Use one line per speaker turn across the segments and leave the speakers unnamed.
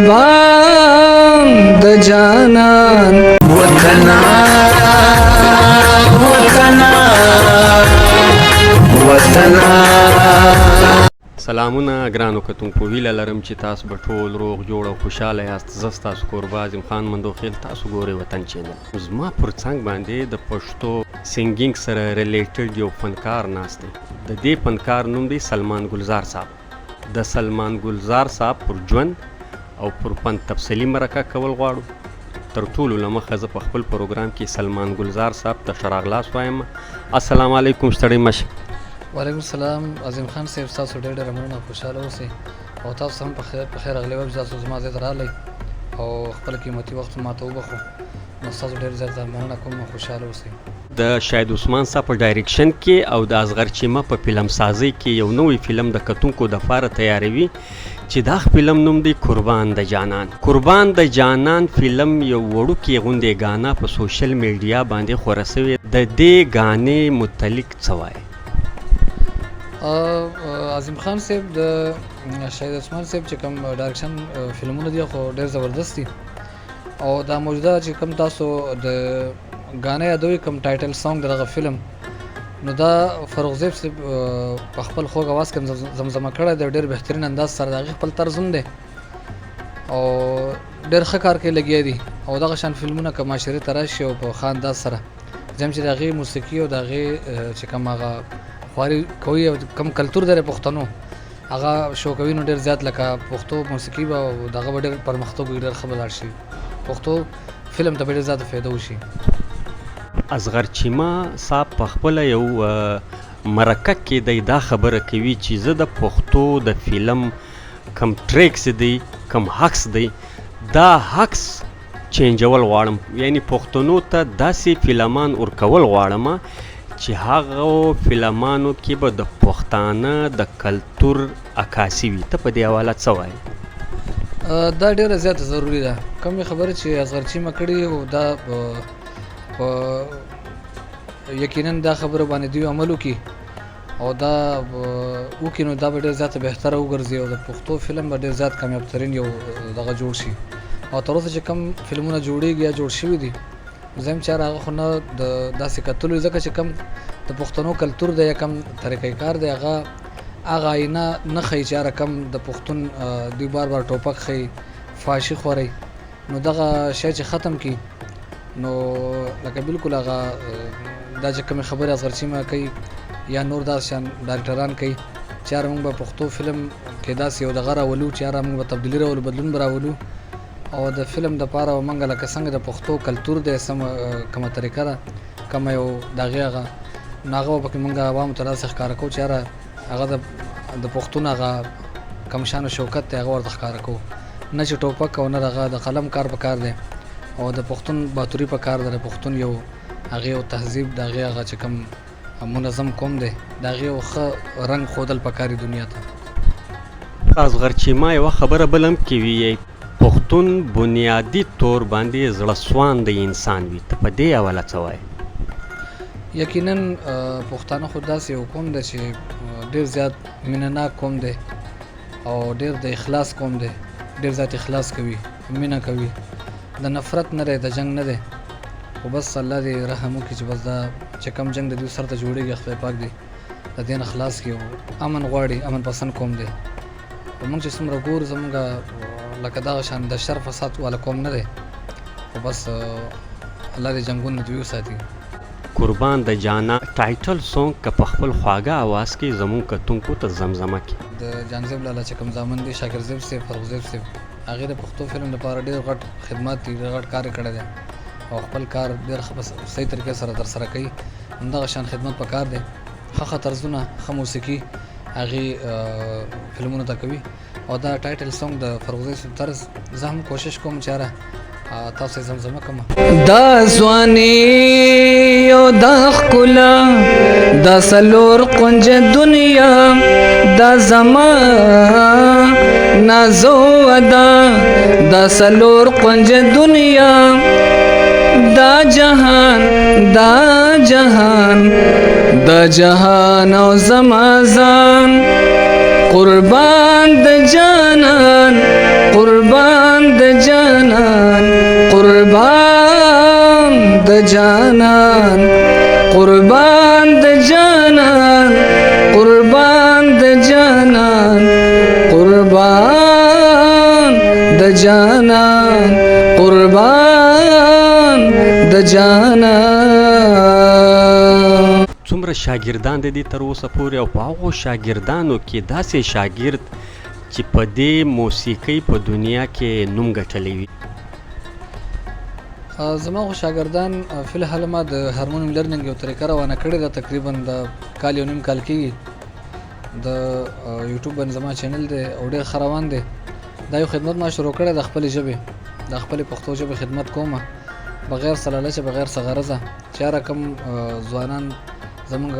قربان د جانان وطنا وطنا وطنا.
سلامونه ګرانو کتونکو، هیله لرم چې تاسو به ټول روغ جوړ او خوشحاله یاست. زه ستاسو کوربه اعظم خان مندوخیل، تاسو ګورئ وطن چینل. زما پر څنګ باندې د پښتو سنګینګ سره ریلیټډ یو فنکار ناست دی. د دې فنکار نوم دی سلمان ګلزار صاحب. د سلمان ګلزار صاحب پر ژوند او پر فن تفصیلي مرکه کول غواړو. تر ټولو له مخه زه په خپل پروګرام کې سلمان ګلزار صاحب ته ښه راغلاست وایم. السلام علیکم. ستړی مشه.
وعلیکم السلام عظیم خان صاحب، تاسو ډېر ډېر مننه، خوشحاله اوسئ او تاسو هم په خیر راغلی وئ. تاسو زما ځای ته راغلی او خپل قیمتي وخت ماته وبخو، نو تاسو ډېر زیاته مننه کوم، خوشحاله اوسئ.
د شاهد عثمان صاحب په ډایرکشن کې او د اصغر چیمه په فلم سازۍ کې یو نوی فلم د کتونکو دپاره تیاروي چې دا فلم نوم دی قربان د جانان. قربان د جانان فلم یو وړوکې غوندې ګانا په سوشل میډیا باندې خوره سوې. د دې ګانې متعلق څه وایي؟
عظیم خان صاحب د شاهد عثمان صاحب چې کوم ډایرکشن فلمونه دي خو ډېر زبردست دي او دا موجوده چې کوم تاسو د غانا یادوي کوم ټایټل سانګ دغه فلم، نو دا فروغ زیب صاحب په خپل خوږ اواز کې زمزمه کړی دی، ډېر بهترین انداز سره د هغې خپل طرز هم دی او ډېر ښه کار کې لګیا دي او دغه شان فلمونه که معاشرې ته راشي او په ښه انداز سره زم چې د هغې موسیقي او د هغې چې کوم هغه خواري کوي او کم کلتور دی پښتنو هغه شو کوي، نو ډېر زیات لکه پښتو موسیقي به دغه به ډېر پرمختګ وکړي، ډېر ښه به لاړ شي، پښتو فلم ته به ډېر زیاته فایده وشي.
اصغر چیمه صاحب په خپله یو مرکه کې دی دا خبره کوي چې زه د پښتو د فلم کم ټریکس دی کم حقس دی دا حقس چینجول غواړم، یعنی پښتنو ته داسې فلمان ورکول غواړم چې هغه فلمانو کې به د پښتانه د کلتور عکاسي وي. ته په دې حواله څه وایې؟
دا ډېره زیاته ضروري ده. کومې خبرې چې اصغر چیمه کړي او دا یقینا دا خبره باندې دوی عمل وکړي او دا وکړي، نو دا به ډېر زیاته بهتره وګرځي او د پښتو فلم به ډېر زیات کامیاب ترین یو دغه جوړ شي. او تر اوسه چې کوم فلمونه جوړېږي یا جوړ شوي دي زه هم چې هغه خو نه د داسې کتلو، ځکه چې کوم د پښتنو کلتور دی یا کوم طریقې کار دی هغه آینه نه ښیي چې هره کم د پښتون دوی بار بار ټوپک ښیي، فاشي خورئ، نو دغه شی چې ختم کړي نو لکه بالکل هغه دا چې کومې خبرې اصغر چیمه کوي یا نور داسې شان ډایرکټران کوي چې هره موږ به پښتو فلم کې داسې یو دغه راولو چې هره موږ به تبدیلي راولو، بدلون به راولو او د فلم دپاره به موږ لکه څنګه د پښتو کلتور دی سمه کومه طریقه ده کومه یو د هغې هغه نو هغه به پکې موږ عوامو ته داسې ښکاره کوو چې هغه د پښتون هغه کم شان و شوکت دی هغه ورته ښکاره کوو، نه چې ټوپک او نه دغه د قلم کار په کار دی او د پښتون باتوري په کار دی، د پښتون یو هغې یو تهذیب د هغې هغه چې کوم منظم قوم دی د هغې یو ښه رنګ ښودل په کار دنیا ته.
اصغر چیمه یوه خبره بل هم کوي، پښتون بنیادي طور باندې زړه سواندی انسان وي. ته په دې حواله څه وایې؟
یقینا پښتانه خو داسې یو قوم دی چې ډېر زیات مینه ناک قوم دی او ډېر د اخلاص قوم دی، ډېر زیات اخلاص کوي، مینه کوي، د نفرت نه دی، د جنگ نه دی، خو بس الله دې رحم وکړي چې بس دا چې کوم جنگ د دوی سر ته جوړېږي خدای پاک دی د دې نه خلاص کړي او امن غواړي، امن پسند قوم دی. موږ چې څومره ګورو زموږ لکه دغه شان د شر فساد والا قوم نه دی، خو بس الله دې جنګونه دوی وساتي.
قربان د جانا ټایټل سونګ که په خپل خواږه اواز کې زموږ کتونکو ته زمزمه کړي.
د جانزیب لالا چې کوم زامن دي شاکر زیب صاحب، فروغ زیب صاحب، هغې د پښتو فلم لپاره ډېر غټ خدمات دي، ډېر غټ کار یې کړی دی او خپل کار ډېر ښه صحیح طریقې سره ترسره کوي. همدغه شان خدمت په کار دی، ښه طرزونه، ښه موسیقي هغې فلمونو ته کوي او دا ټایټل سونګ د فروغ زیب صاحب طرز زه هم کوشش کوم چې هره تاسو زمزمه کوم.
دا ځواني او دا ښکلا دا څلور کونجه دنیا دا زما نازو ادا دا څلور کونجه دنیا دا جهان دا جهان دا جهان او زما ځان قربان د جانان قربان جانان قربان د جانان قربان د جانان قربان د جانان قربان د جانان.
څومره شاګردان د دې تر اوسه پورې او په هغو شاګردانو کې داسې شاګرد چې په دې موسیقۍ په دنیا کې نوم ګټلی وي؟
زما خو شاګردان فی الحال ما د هارمونیم لرنینګ یو طریقه روانه کړې ده، تقریبا د کال یو نیم کال کېږي. د یوټیوب باندې زما چینل دی او ډېر ښه روان دی. دا یو خدمت ما شروع کړی د خپلې ژبې د خپلې پښتو ژبې خدمت کومه بغیر څه لالچه بغیر څه غرضه، چې هر رقم ځوانان زمونږ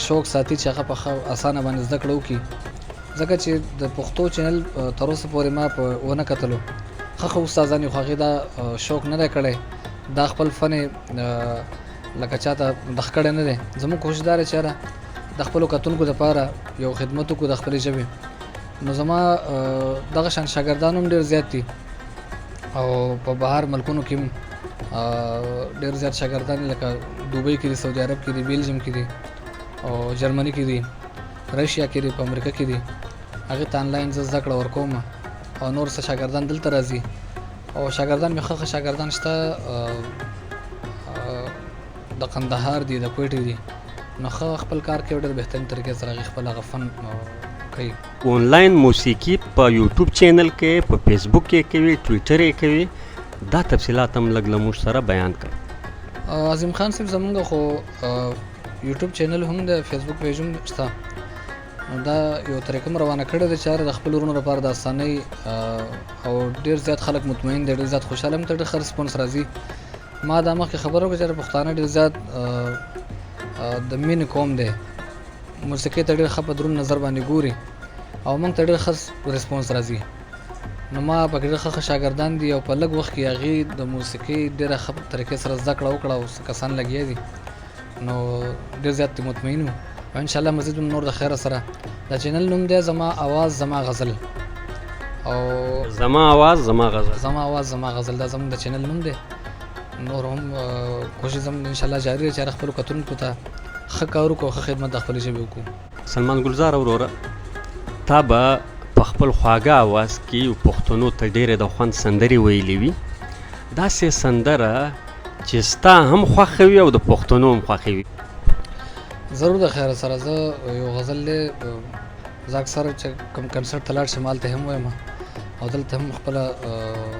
شوق ساتي چې هغه په ښه اسانه باندې زده کړه وکړي. ځکه چې د پښتو چینل تر اوسه پورې ما په ونه کتلو ښه استادان یو، خو هغې دا شوق نه دی کړی، دا خپل فن لکه چاته دخ کړی نه دی. زموږ کوشش دا دی چې هره د خپلو کتونکو دپاره یو خدمت وکړو د خپلې ژبې. نو زما دغه شان شاګردان هم ډېر زیات دي او په بهر ملکونو کې هم ډېر زیات شاګردان لکه دوبۍ کې دي، سعودي عرب کې دي، بیلجیم کې دي او جرمني کې دي، رشیا کې دي، په امریکا کې دي. هغې ته آنلاین زه زده کړه ورکوم او نور څه شاګردان دلته راځي او شاګردان مې ښه شاګردان شته د قندهار دي، د کویټې دي. نو ښه خپل کار کوي، ډېر بهترین طریقې سره هغې خپل هغه فن کوي.
آنلاین موسیقي په یوټیوب چینل کې، په فیسبوک کې کوي، ټویټر یې کوي، دا تفصیلات هم لږ له موږ سره بیان کړئ.
عظیم خان صاحب زمونږ خو یوټیوب چینل هم دی، فیسبوک پیج هم شته. دا یو طریقه م روانه کړې ده چې هر د خپل ورونو لپاره د اسانۍ او ډېر زیات خلک مطمئن دي، ډېر زیات خوشحاله هم ته ډېر ښه رسپونس راځي. ما دا مخکې خبره وکړه چې پښتانه ډېر زیات د مینې قوم دی، موسیقۍ ته ډېر ښه په دروند نظر باندې ګوري او موږ ته ډېر ښه رسپونس راځي. نو ما پکې ډېر ښه شاګردان دي او په لږ وخت کې هغې د موسیقۍ ډېره ښه طریقې سره زده کړه وکړه او کسان لګیا دي. نو ډېر زیات مطمئن وو او انشاءالله مزید نور د خیره سره. د چینل نوم دی زما آواز زما غزل او
زما آواز زما غزل.
زما آواز زما غزل دا زموږ د چینل نوم دی. نور هم کوشش زموږ انشاءالله جاري دی چې هر خپلو کتونکو ته ښه کار وکړو، ښه خدمت د خپلې ژبې وکړو.
سلمان ګلزار وروره، تا به په خپل خواږه اواز کې پښتنو ته ډېرې د خوند سندرې ویلې وي. داسې سندره چې ستا هم خوښه وي او د پښتنو هم خوښه وي.
ضرور د خیره سره. زه یو غزل دی زه اکثر چې کوم کنسرت ته لاړ شم هلته هم وایم او دلته هم خپله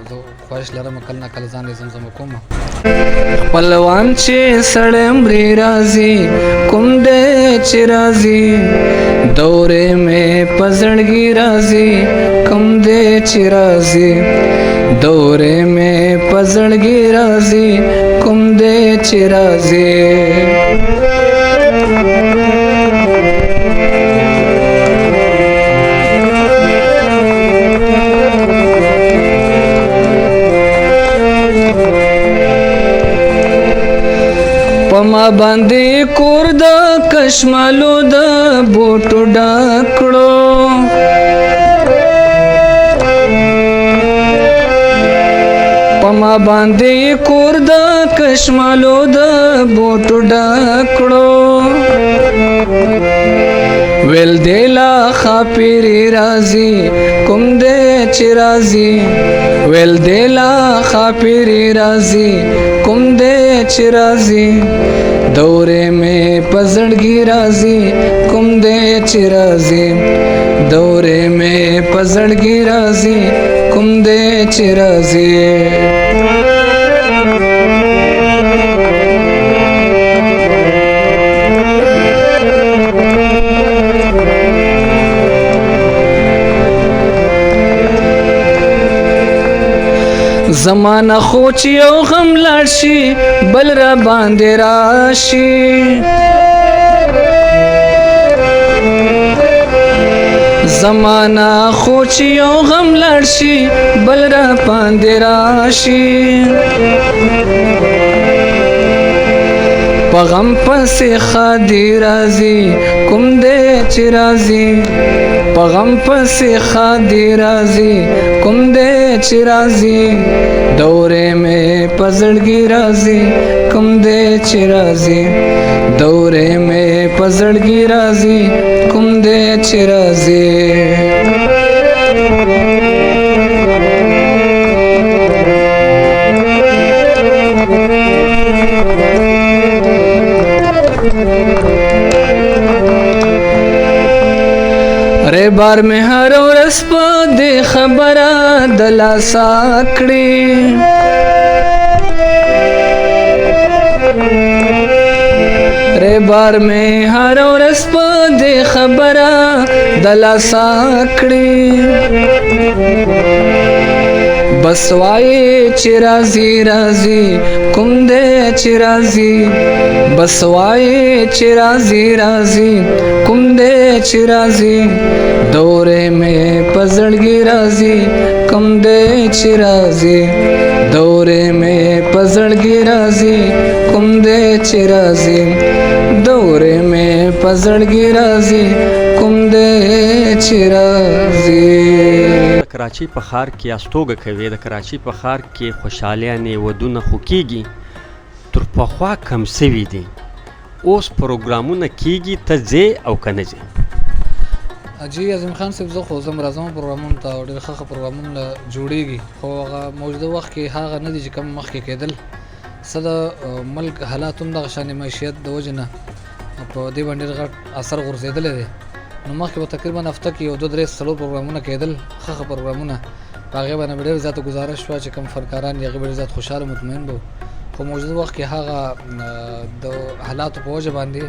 زه خواهش لرم کله نه کله ځان یې زمزمه کوم.
خپلوان چې سړی مرې راځي کوم دی چې راځي دورې مې په زړګي راځي کوم دی چې راځي دورې مې په زړګي راځي کوم دی چې راځي. پما باندې کور د کشمالو د بوټو ډکړو پما باندې کور د کشمالو د بوټو ډکړو ویل دیلا خاپیری رازی کوم دې چې رازی ویل دیلا خاپیری رازی کوم دې چې رازی دورې مې پزړګي رازی کوم دې چې رازی دورې مې پزړګي رازی کوم دې چې رازی. زمانہ خو چې یو غم لاړ شي بل را باندې راشي زمانہ خو چې یو غم لاړ شي بل را باندې راشي په غم پسې خادي راځي کوم دې چې راځي په غم پسې خادي راځي کوم دې چې راځي دورې مې په زړګي راځي کوم دی چې راځي دورې مې په زړګي راځي کوم دی چې راځي रे बार में हर ورځ په دې خبره د لاسا کړې रे बार में हर ورځ په دې خبره د لاسا کړې بس وای چې راځي راځي کوم دې چې راځي بس وای چې راځي راځي کوم دې چې راځي دورې مې په زړګي راځي کوم دې چې راځي دورې مې په زړګي راځي کوم دې چې راځي دورې مې په زړګي راځي کوم دې چې راځي
د کراچۍ په ښار کې استوګه کوي د کراچۍ په ښار کې خوشحالیانې ودونه خو کېږي تر پخوا کم سوي دي اوس پروګرامونه کېږي ته ځې او که نه ځې
جی عظیم خان صاحب زه خو زم راځم پروګرامونو ته او ډېر ښه پروګرامونه جوړېږي خو هغه موجوده وخت کې هغه نه دي چې کوم مخکې کېدل څه د ملک حالات هم دغه شانې معیشت د وجې نه په دې باندې ډېر غټ اثر غورځېدلی دی نو مخکې به تقریبا هفته کې یو دوه درې څلور پروګرامونه کېدل ښه پروګرامونه په هغې باندې به ډېر زیاته ګزارش شوه چې کوم فنکاران دي هغې به ډېر زیات خوشحاله مطمئن به خو موجوده وخت کې هغه د حالاتو په وجه باندې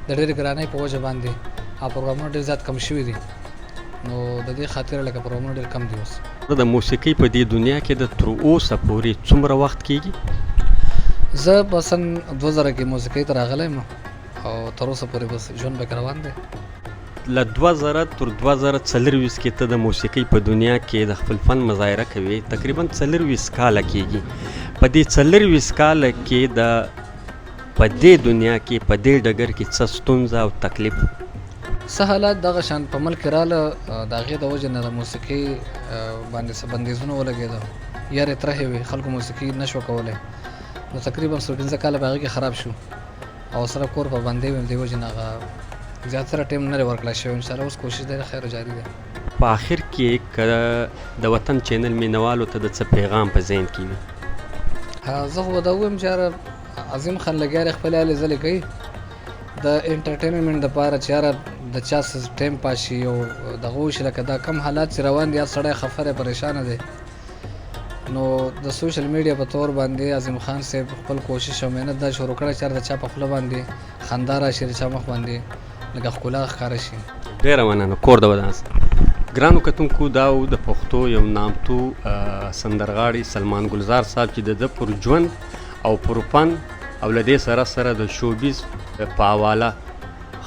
د ډېرې ګرانۍ په وجه باندې هغه پروګرامونه ډېر زیات کم شوي دي نو د دې خاطر لکه پروګرامونه ډېر کم دي اوس
د موسیقۍ په دې دنیا کې د تر اوسه پورې څومره وخت کېږي
زه په سن 2000 کې موسیقۍ ته راغلی یم او تر اوسه پورې بس ژوند پکې روان دی
له 2000 تر 2024 کې ته د موسیقۍ په دنیا کې د خپل فن مظاهره کوي تقریبا 24 کاله کېږي په دې 24 کاله کې د په دې دنیا کې په دې ډګر کې څه ستونزه او تکلیف
څه حالات دغه شان په ملک کې راله د هغې د وجې نه د موسیقۍ باندې څه بندیزونه ولګېده یارې ترهې وې خلکو موسیقي نه شوه کولی نو تقریبا 15 کاله په هغې کې خراب شو او سره کور په بندۍ ویم دې وجې نه هغه زیاتره ټایم نه دی ورکړی شوی انشاءالله اوس کوشش دی خیر جاري دی
په آخر کې که د وطن چینل مینوالو ته د څه پیغام په ذهن کې وي
زه خو به دا ووایم چې یاره عظیم خان لګیارې خپلې هلې ځلې کوي د انټرټینمنټ دپاره چې یاره د چا څه ټایم پاس شي او دغه وشي لکه دا کم حالات چې روان دي هر سړی خفه دی پریشانه دی نو د سوشل میډیا په طور باندې عظیم خان صاحب خپل کوشش او محنت دا شروع کړی چې د چا په خوله باندې خندا راشي د چا مخ باندې لکه ښکلا ښکاره شي
ډېره مننه کور د ودانست ګرانو کتونکو دا و د پښتو یو نامتو سندرغاړي سلمان ګلزار صاحب چې د ده پر ژوند او پر فن او له دې سره سره د شوبیز په حواله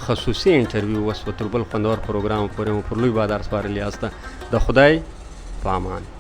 خصوصي انټرویو وسوه تر بل خوندور پروګرام پورې مو پر لوی بادار سپارلي یاسته د خدای په امان